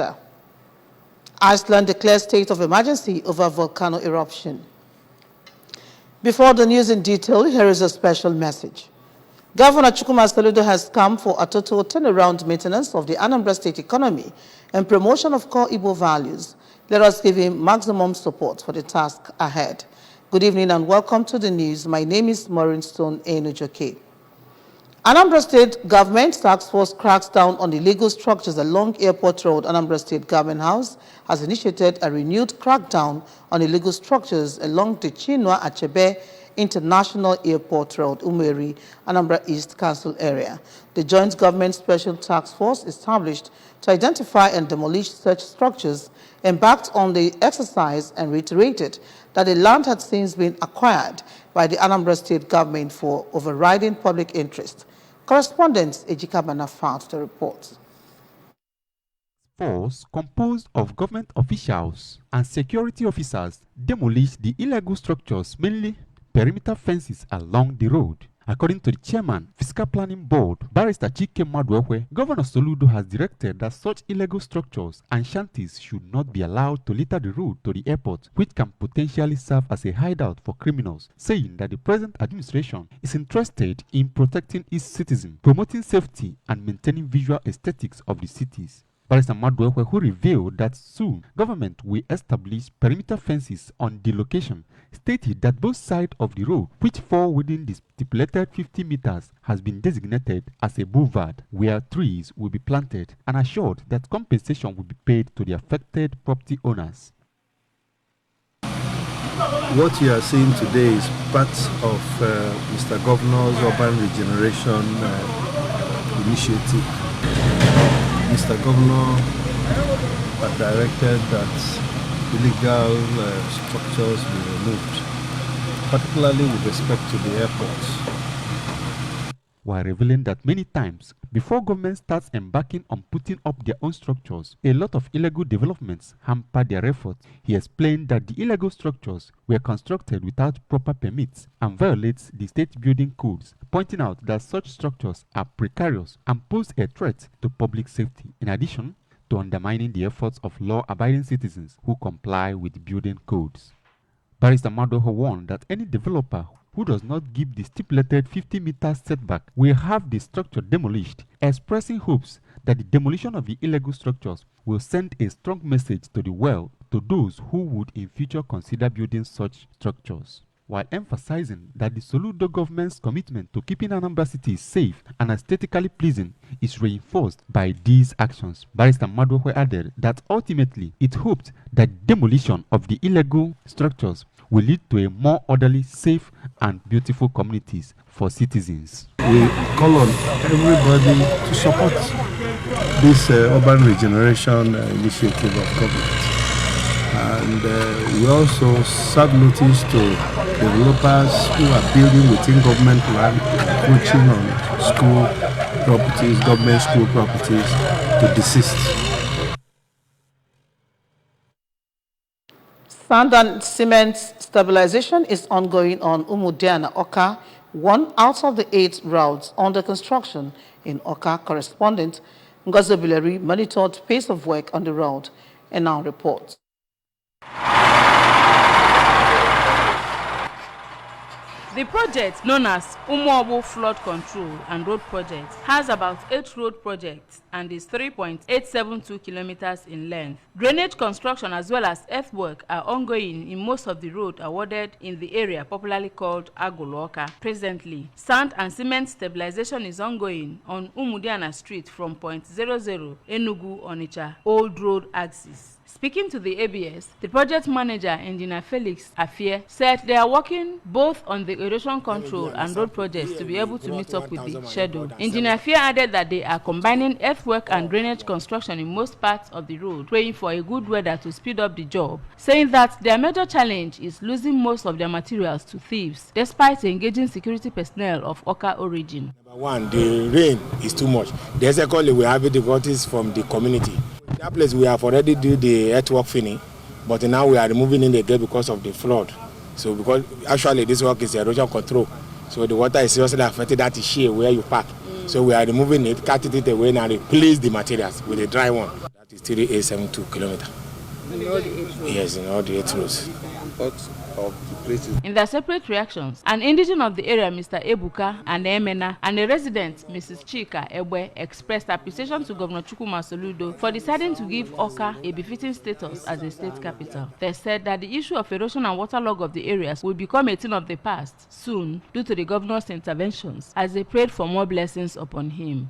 sector. Iceland declares state of emergency over volcano eruption. Before the news in detail, here is a special message. Governor Chukwuma Soludo has come for a total turnaround maintenance of the Anambra State economy and promotion of core Igbo values. Let us give him maximum support for the task ahead. Good evening and welcome to the news. My name is Maureen Stone Enujoke. Anambra State Government Task Force cracks down on illegal structures along Airport Road. Anambra State Government House has initiated a renewed crackdown on illegal structures along the Chinua Achebe International Airport Road, Umeri, Anambra East Council area. The Joint Government Special Task Force established to identify and demolish such structures embarked on the exercise and reiterated that the land had since been acquired by the Anambra State Government for overriding public interest. Correspondent Ejika Banafat the report. Force composed of government officials and security officers demolished the illegal structures, mainly perimeter fences along the road. According to the chairman, Fiscal Planning Board, Barrister Chike Madwewe, Governor Soludo has directed that such illegal structures and shanties should not be allowed to litter the road to the airport, which can potentially serve as a hideout for criminals, saying that the present administration is interested in protecting its citizens, promoting safety and maintaining visual aesthetics of the cities. Barrister Madwewe, who revealed that soon government will establish perimeter fences on the location, stated that both sides of the road, which fall within the stipulated 50 meters, has been designated as a boulevard where trees will be planted, and assured that compensation will be paid to the affected property owners. What you are seeing today is part of Mr. Governor's urban regeneration initiative. Mr. Governor had directed that illegal structures be removed, particularly with respect to the airports. While revealing that many times, before government starts embarking on putting up their own structures, a lot of illegal developments hamper their efforts. He explained that the illegal structures were constructed without proper permits and violates the state building codes, pointing out that such structures are precarious and pose a threat to public safety, in addition to undermining the efforts of law-abiding citizens who comply with building codes. Barrister Madwewe warned that any developer who does not give the stipulated 50-meter setback will have the structure demolished, expressing hopes that the demolition of the illegal structures will send a strong message to the world to those who would in future consider building such structures, while emphasizing that the Soludo government's commitment to keeping Anambra City safe and aesthetically pleasing is reinforced by these actions. Barrister Madwewe added that ultimately it hoped that demolition of the illegal structures will lead to a more orderly, safe, and beautiful communities for citizens. We call on everybody to support this urban regeneration initiative of government. And we also serve notice to developers who are building within government land, encroaching on school properties, government school properties, to desist. Sand and cement stabilization is ongoing on Umudiana, Oka, one out of the 8 routes under construction in Oka. Correspondent Ngozi Bileri monitored pace of work on the road and now reports. The project, known as Umuobu Flood Control and Road Project, has about 8 road projects and is 3.872 kilometers in length. Drainage construction as well as earthwork are ongoing in most of the road awarded in the area popularly called Agoloka. Presently, sand and cement stabilization is ongoing on Umudiana Street from point 00 Enugu Onitsha Old Road axis. Speaking to the ABS, the project manager, Engineer Felix Afie, said they are working both on the erosion control and road projects to be able to meet up with the schedule. Engineer Afie added that they are combining earthwork and drainage construction in most parts of the road, praying for a good weather to speed up the job, saying that their major challenge is losing most of their materials to thieves, despite engaging security personnel of Oka origin. Number one, the rain is too much. The secondly, we have difficulties from the community. That place we have already do the earthwork finish, but now we are removing in the gate because of the flood. So because actually this work is erosion control, so the water is seriously affected that share where you park. So we are removing it, cutting it away and replace the materials with a dry one. That 3872 kilometers. In all the 8 roads? Yes, in all the 8 roads. What of the places? In their separate reactions, an indigene of the area, Mr. Ebuka and Emena, and a resident, Mrs. Chika Ebwe, expressed appreciation to Governor Chukwuma Soludo for deciding to give Awka a befitting status as a state capital. They said that the issue of erosion and waterlogging of the areas will become a thing of the past soon due to the governor's interventions, as they prayed for more blessings upon him.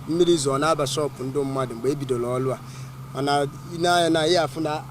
Mmiri zo na aba shop ndo mmadụ mgbe ebidoro ọlụ a mana ina na ya afuna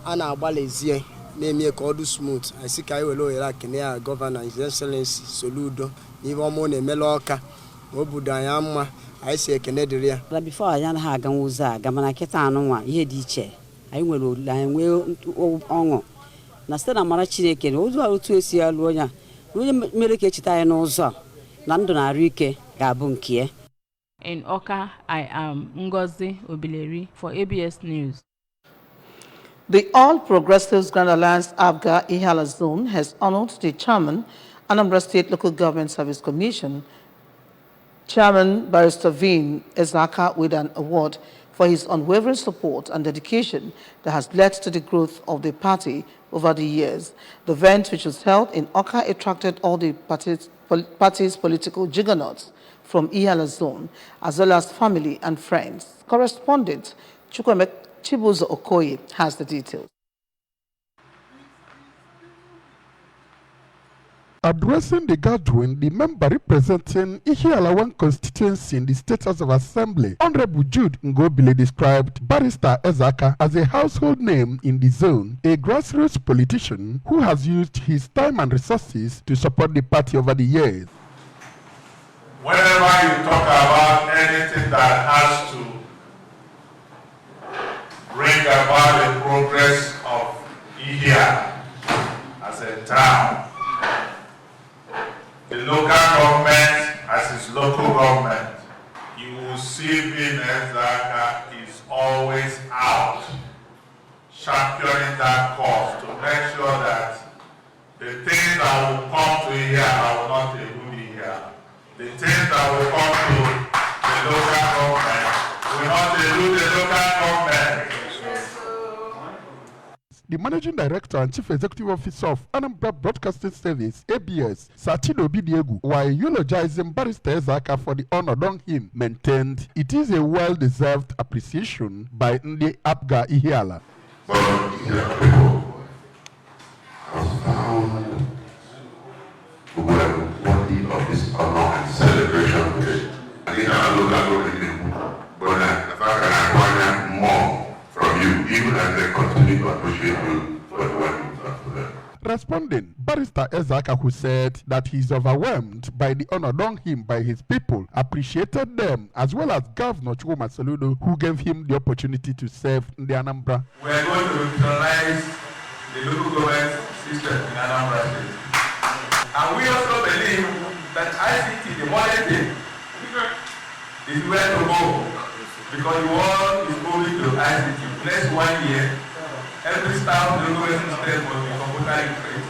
ana agbalezie na-eme ka ọ dị smooth asi ka iwere ohere akene ya Governor His Excellency Soludo n'ihe ọmụ na-emela Ọka obodo anyị mma anyị si ekene dịrị ya. Before anyị anaghị aga ụzọ a gama na kịta anụnwa ihe dị iche anyị nwere ọṅụ na site na mara Chineke na ụzọ otu esi alụ onye mere ka echeta anyị n'ụzọ na ndụ na arụ ike ga-abụ nke ya. In Awka, I am Ngozi Obileri for ABS News. The All Progressives Grand Alliance Abga Ihiala Zone has honored the chairman, Anambra State Local Government Service Commission, Chairman Barrister Vin Ezaka, with an award for his unwavering support and dedication that has led to the growth of the party over the years. The event, which was held in Awka, attracted all the party's political juggernauts from Ihiala Zone, as well as family and friends. Correspondent Chukwuemeka Chibuzo Okoye has the details. Addressing the gathering, the member representing Ihiala 1 constituency in the State House of Assembly, Honorable Jude Ngobile, described Barrister Ezaka as a household name in the zone, a grassroots politician who has used his time and resources to support the party over the years. Whenever you talk about anything that has to bring about the progress of Ihiala as a town, the local government as its local government, you will see Vin Ezaka is always out championing that cause to make sure that the things that will come to Ihiala will not elude Ihiala. The things that will come to the local government will not elude the local government. The Managing Director and Chief Executive Officer of Anambra Broadcasting Service, ABS, Sachino Bidiegu, while eulogizing Barrister Ezaka for the honor done him, maintained it is a well-deserved appreciation by Ndi Abga Ihiala. But Ihiala people have found well worthy of this honor and celebration today. I think our local government, but if I can acquire more from you, even as they continue to appreciate you for the work you've done for them. Responding, Barrister Ezaka, who said that he is overwhelmed by the honor done him by his people, appreciated them, as well as Governor Chukwuma Soludo, who gave him the opportunity to serve in the Anambra. We are going to utilize the local government system in Anambra State. And we also believe that ICT, the modern thing, is where to go. Because the world is moving to ICT. Next 1 year, every staff in the local system will be computer literate.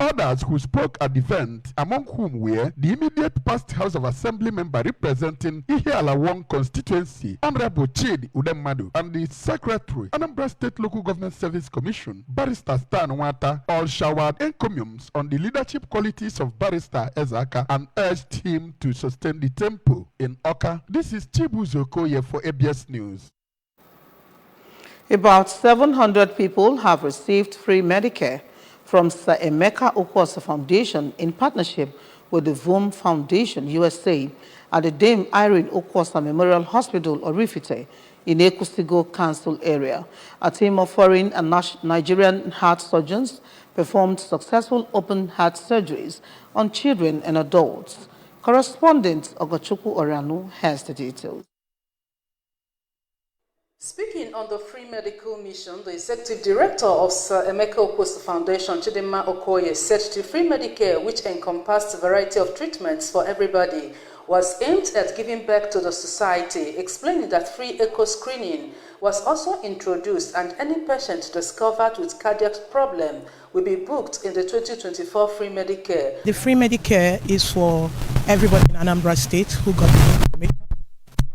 Others who spoke at the event, among whom were the immediate past House of Assembly member representing Ihiala 1 constituency, Honorable Chidi Udemmadu, and the Secretary, Anambra State Local Government Service Commission, Barrister Stan Nwata, all showered encomiums on the leadership qualities of Barrister Ezaka and urged him to sustain the tempo in Awka. This is Chibuzo Okoye for ABS News. About 700 people have received free Medicare from Sir Emeka Okwosa Foundation in partnership with the VOM Foundation USA at the Dame Irene Okwosa Memorial Hospital, Orifite, in Ekusigo Council area. A team of foreign and Nigerian heart surgeons performed successful open heart surgeries on children and adults. Correspondent Ogochukwu Oranu has the details. Speaking on the free medical mission, the executive director of Sir Emeka Okwosa Foundation, Chidinma Okoye, said the free Medicare, which encompassed a variety of treatments for everybody, was aimed at giving back to the society, explaining that free echo screening was also introduced and any patient discovered with cardiac problem will be booked in the 2024 free Medicare. The free Medicare is for everybody in Anambra State who got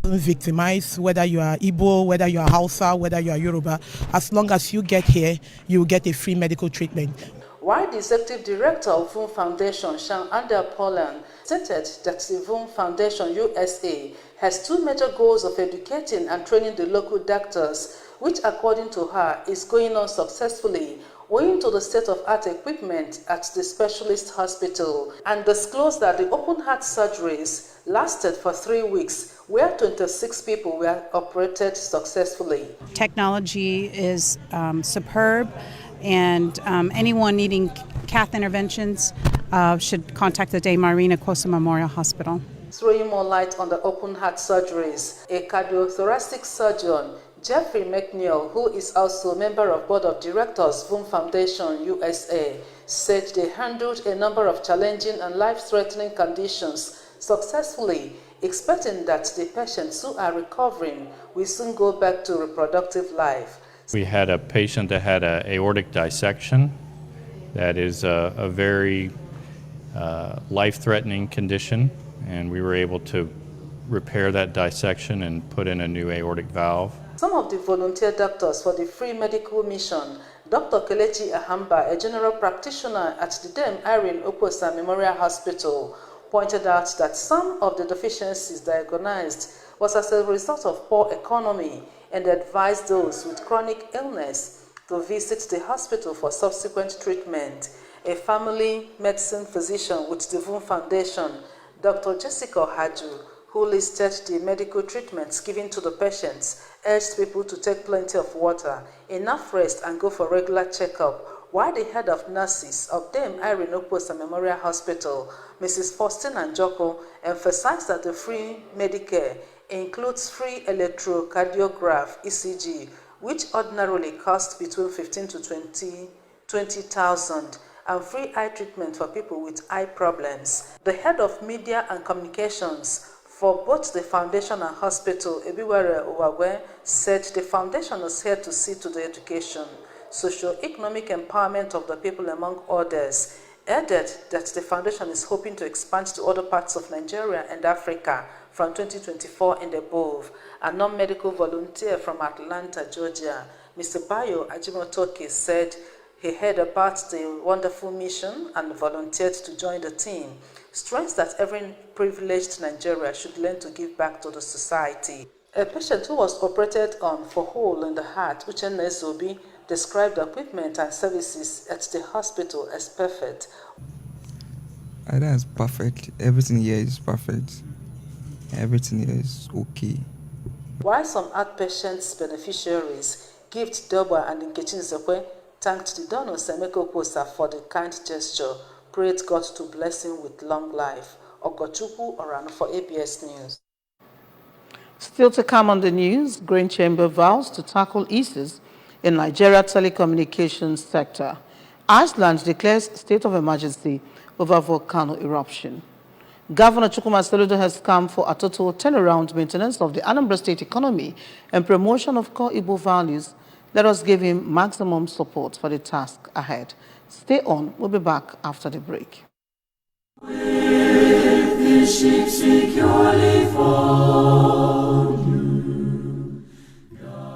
victimized, whether you are Igbo, whether you are Hausa, whether you are Yoruba. As long as you get here, you will get a free medical treatment. While the Executive Director of VUM Foundation, Sean Ander Poland, stated that the VUM Foundation USA has two major goals of educating and training the local doctors, which according to her is going on successfully, owing to the state-of-art equipment at the specialist hospital, and disclosed that the open-heart surgeries lasted for 3 weeks, where 26 people were operated successfully. Technology is superb, and anyone needing cath interventions should contact the De Marina Costa Memorial Hospital. Throwing more light on the open-heart surgeries, a cardiothoracic surgeon, Jeffrey McNeil, who is also a member of Board of Directors, VUM Foundation USA, said they handled a number of challenging and life-threatening conditions successfully, expecting that the patients who are recovering will soon go back to reproductive life. We had a patient that had an aortic dissection. That is a very life-threatening condition, and we were able to repair that dissection and put in a new aortic valve. Some of the volunteer doctors for the free medical mission, Dr. Kelechi Ahamba, a general practitioner at the Dame Irene Oposa Memorial Hospital, pointed out that some of the deficiencies diagnosed was as a result of poor economy and advised those with chronic illness to visit the hospital for subsequent treatment. A family medicine physician with the VUM Foundation, Dr. Jessica Haju, who listed the medical treatments given to the patients, urged people to take plenty of water, enough rest, and go for regular checkup, while the head of nurses of Dame Irene Oposa Memorial Hospital, Mrs. Faustina Njoko, emphasized that the free Medicare includes free electrocardiograph (ECG), which ordinarily costs between 15 to 20,000, and free eye treatment for people with eye problems. The head of media and communications for both the foundation and hospital, Ebiwere Uwagwe, said the foundation is here to see to the education, socio-economic empowerment of the people, among others. Added that the foundation is hoping to expand to other parts of Nigeria and Africa from 2024 and above. A non-medical volunteer from Atlanta, Georgia, Mr. Bayo Ajimotoke, said he heard about the wonderful mission and volunteered to join the team, stressed that every privileged Nigeria should learn to give back to the society. A patient who was operated on for hole in the heart, Uchenna Zobi, described the equipment and services at the hospital as perfect. That's perfect. Everything here is perfect. Everything here is okay. While some outpatients beneficiaries, Gift Doba and Nkechi Nzekwe, thanked the donor Emeka Oposa for the kind gesture, prayed God to bless him with long life. Ogochukwu Orano for ABS News. Still to come on the news, Green Chamber vows to tackle issues in Nigeria telecommunications sector. Iceland declares state of emergency over volcano eruption. Governor Chukwuma Soludo has come for a total turnaround maintenance of the Anambra State economy and promotion of core Igbo values. Let us give him maximum support for the task ahead. Stay on. We'll be back after the break. With the ship securely for you.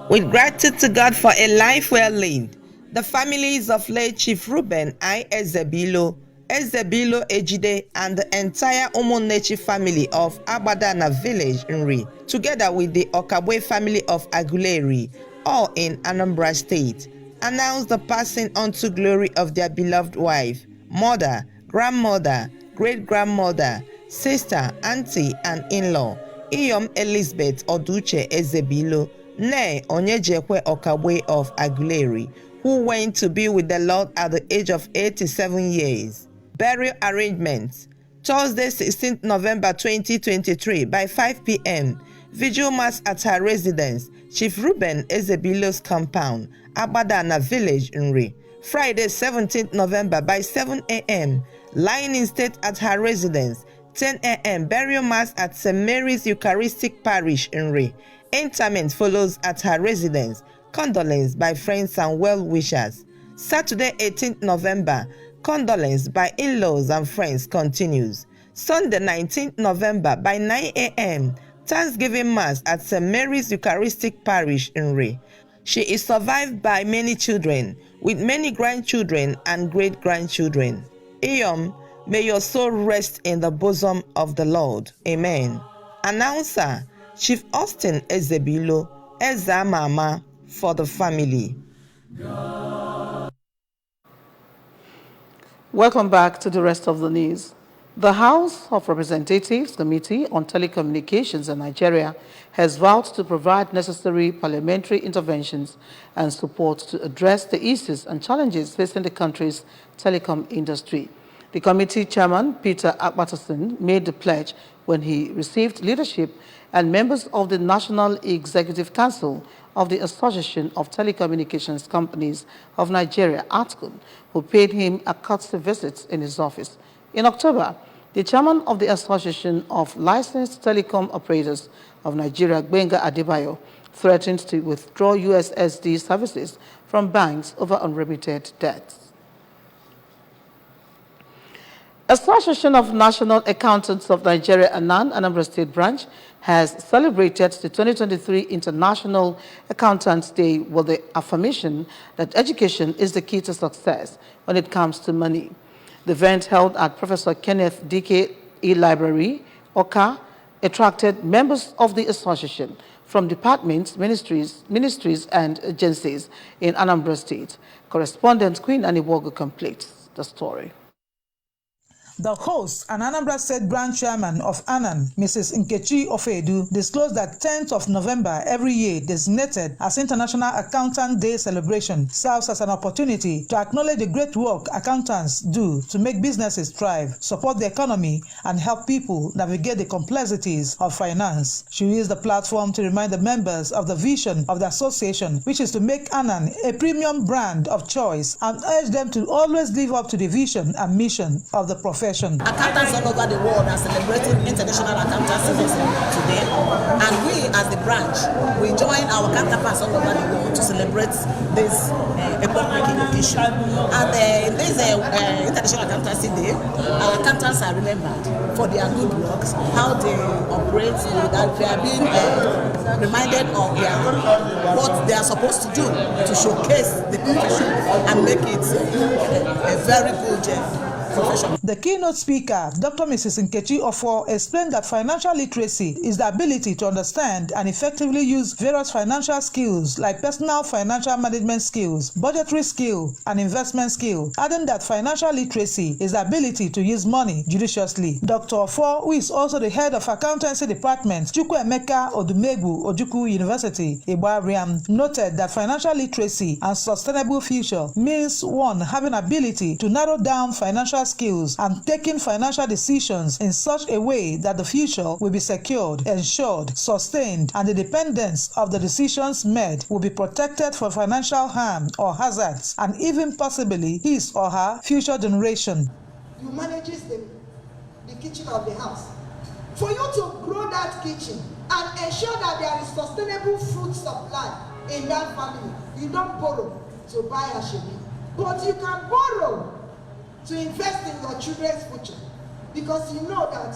With gratitude to God for a life well lived, the families of late Chief Reuben I. Ezebilo Ejide, and the entire Umunnechi family of Abadana village, Nri, together with the Okabwe family of Aguleri, all in Anambra State, announced the passing unto glory of their beloved wife, mother, grandmother, great-grandmother, sister, auntie, and in-law, Iyom Elizabeth Oduche Ezebilo, née Onyejekwe Okabwe of Aguleri, who went to be with the Lord at the age of 87 years. Burial arrangements. Thursday, 16th November 2023 by 5 p.m. Vigil Mass at her residence, Chief Reuben Ezebilo's compound, Abadana village, Nri. Friday, 17th November by 7 a.m. Lying in state at her residence, 10 a.m. burial mass at St. Mary's Eucharistic Parish in Re. Interment follows at her residence. Condolence by friends and well-wishers. Saturday, 18th November, condolence by in-laws and friends continues. Sunday, 19th November, by 9 a.m., Thanksgiving Mass at St. Mary's Eucharistic Parish in Re. She is survived by many children, with many grandchildren and great-grandchildren. Iyom, may your soul rest in the bosom of the Lord. Amen. Announcer, Chief Austin Ezebilo, Eza Mama, for the family. Welcome back to the rest of the news. The House of Representatives Committee on Telecommunications in Nigeria has vowed to provide necessary parliamentary interventions and support to address the issues and challenges facing the country's telecom industry. The committee chairman, Peter Akpatason, made the pledge when he received leadership and members of the National Executive Council of the Association of Telecommunications Companies of Nigeria, ATCON, who paid him a courtesy visit in his office. In October, the chairman of the Association of Licensed Telecom Operators of Nigeria, Gbenga Adebayo, threatened to withdraw USSD services from banks over unremitted debts. Association of National Accountants of Nigeria, ANAN, Anambra State Branch, has celebrated the 2023 International Accountants Day with the affirmation that education is the key to success when it comes to money. The event held at Professor Kenneth Dike E-Library, Oka, attracted members of the association from departments, ministries and agencies in Anambra State. Correspondent Queen Aniwogo completes the story. The host and Anambra State Branch Chairman of ANAN, Mrs. Nkechi Ofedu, disclosed that 10th of November every year, designated as International Accountant Day celebration, serves as an opportunity to acknowledge the great work accountants do to make businesses thrive, support the economy, and help people navigate the complexities of finance. She used the platform to remind the members of the vision of the association, which is to make ANAN a premium brand of choice, and urge them to always live up to the vision and mission of the profession. Accountants all over the world are celebrating International Accountancy Day today, and we as the branch, we join our counterparts all over the world to celebrate this epoch-making occasion. And in this International Accountancy Day, our accountants are remembered for their good works, how they operate, that they are being reminded of what they are supposed to do to showcase the profession and make it a very good The keynote speaker, Dr. Mrs. Nkechi Ofo, explained that financial literacy is the ability to understand and effectively use various financial skills like personal financial management skills, budgetary skill, and investment skill, adding that financial literacy is the ability to use money judiciously. Dr. Ofo, who is also the head of accountancy department, Chukwuemeka Odumegwu Ojukwu University, Igbariam, noted that financial literacy and sustainable future means one, having ability to narrow down financial skills and taking financial decisions in such a way that the future will be secured, ensured, sustained, and the dependence of the decisions made will be protected from financial harm or hazards, and even possibly his or her future generation. You manage the kitchen of the house. For you to grow that kitchen and ensure that there is sustainable food supply in that family, you don't borrow to buy a shebi, but you can borrow to invest in your children's future, because you know that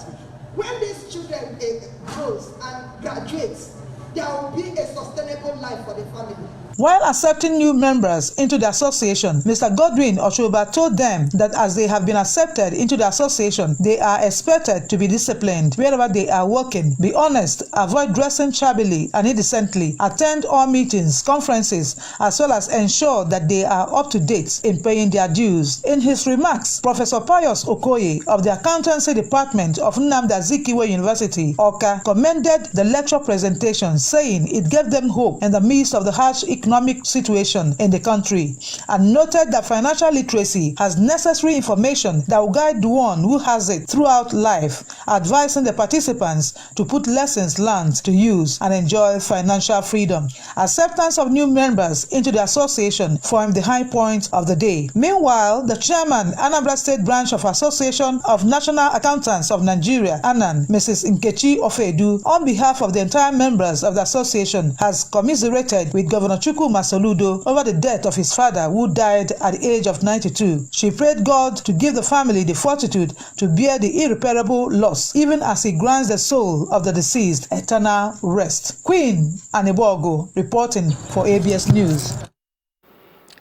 when these children grows and graduates, there will be a sustainable life for the family. While accepting new members into the association, Mr. Godwin Oshoba told them that as they have been accepted into the association, they are expected to be disciplined wherever they are working, be honest, avoid dressing shabbily and indecently, attend all meetings, conferences, as well as ensure that they are up to date in paying their dues. In his remarks, Professor Pius Okoye of the Accountancy Department of Nnamdi Azikiwe University, Awka, commended the lecture presentations saying it gave them hope in the midst of the harsh economic situation in the country, and noted that financial literacy has necessary information that will guide the one who has it throughout life, advising the participants to put lessons learned to use and enjoy financial freedom. Acceptance of new members into the association formed the high point of the day. Meanwhile, the chairman, Anambra State Branch of Association of National Accountants of Nigeria, ANAN, Mrs. Nkechi Ofedu, on behalf of the entire members of the association, has commiserated with Governor Chukwuma Soludo over the death of his father, who died at the age of 92. She prayed God to give the family the fortitude to bear the irreparable loss, even as he grants the soul of the deceased eternal rest. Queen Anibogo reporting for ABS News.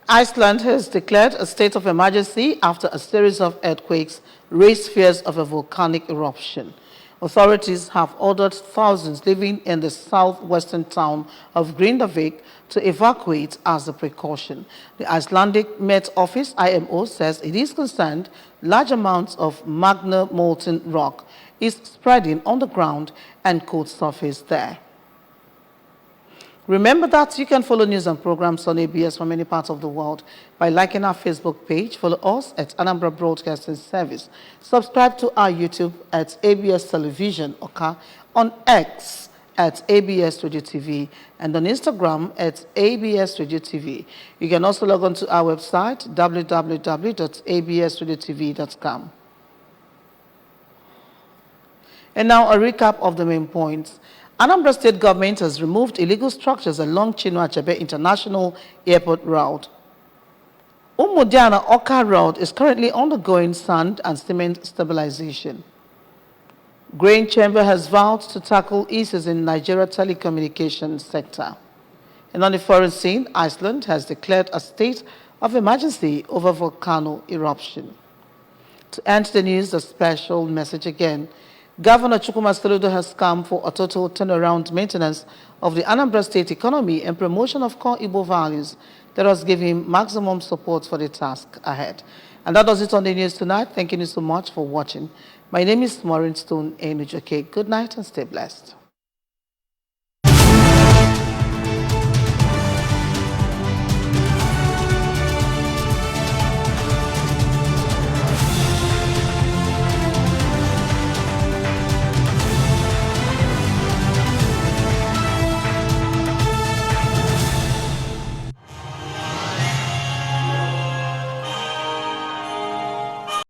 Iceland has declared a state of emergency after a series of earthquakes raised fears of a volcanic eruption. Authorities have ordered thousands living in the southwestern town of Grindavik to evacuate as a precaution. The Icelandic Met Office, IMO, says it is concerned large amounts of magma molten rock is spreading on the ground and could surface there. Remember that you can follow news and programs on ABS from many parts of the world by liking our Facebook page. Follow us at Anambra Broadcasting Service. Subscribe to our YouTube at ABS Television, Oka, on X at ABS Radio TV, and on Instagram at ABS Radio TV. You can also log on to our website, www.absradiotv.com. And now a recap of the main points. Anambra State government has removed illegal structures along Chinua Achebe International Airport Route. Umudiana Oka Road is currently undergoing sand and cement stabilization. Grain Chamber has vowed to tackle issues in Nigeria telecommunications sector. And on the foreign scene, Iceland has declared a state of emergency over volcano eruption. To end the news, a special message again. Governor Chukwuma Soludo has come for a total turnaround maintenance of the Anambra State economy and promotion of core Igbo values that has given him maximum support for the task ahead. And that does it on the news tonight. Thank you so much for watching. My name is Maureen Stone Enujoke. Good night and stay blessed.